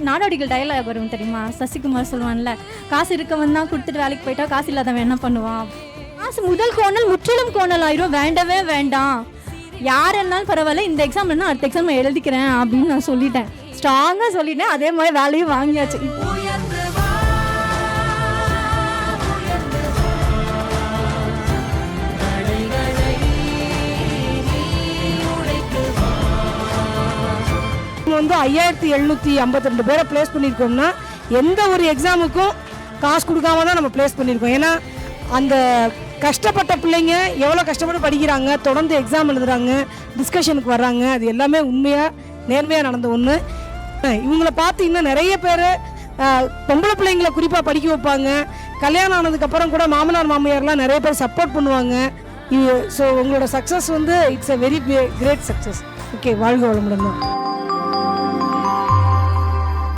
நாடோடிகள் dialogue வரும் தெரியுமா? சசிகுமார் சொல்லுவான்ல, காசு இருக்கவன் தான் கொடுத்துட்டு வேலைக்கு போயிட்டா காசு இல்லாதவன் என்ன பண்ணுவான்? காசு முதல் கோணல் முற்றிலும் கோணல் ஆயிரும், வேண்டவே வேண்டாம். யார் இருந்தாலும் பரவாயில்ல, இந்த எக்ஸாம்னா அடுத்த எக்ஸாம் எழுதிக்கிறேன் அப்படின்னு நான் சொல்லிட்டேன், ஸ்ட்ராங்காக சொல்லிட்டேன். அதே மாதிரி வேலையும் வாங்கியாச்சு. வந்து 5752 பேரை ப்ளேஸ் பண்ணியிருக்கோம்னா எந்த ஒரு எக்ஸாமுக்கும் காசு கொடுக்காம தான் நம்ம ப்ளேஸ் பண்ணியிருக்கோம். ஏன்னா அந்த கஷ்டப்பட்ட பிள்ளைங்க எவ்வளோ கஷ்டப்பட்டு படிக்கிறாங்க, தொடர்ந்து எக்ஸாம் எழுதுகிறாங்க, டிஸ்கஷனுக்கு வர்றாங்க, அது எல்லாமே உண்மையாக நேர்மையாக நடந்த ஒன்று. இவங்கள பார்த்தீங்கன்னா நிறைய பேர் பொம்பளை பிள்ளைங்களை குறிப்பாக படிக்க வைப்பாங்க. கல்யாணம் ஆனதுக்கப்புறம் கூட மாமனார் மாமியார்லாம் நிறைய பேர் சப்போர்ட் பண்ணுவாங்க. ஸோ உங்களோட சக்ஸஸ் வந்து it's a very great success. Okay, வாழ்க வளமுடன்.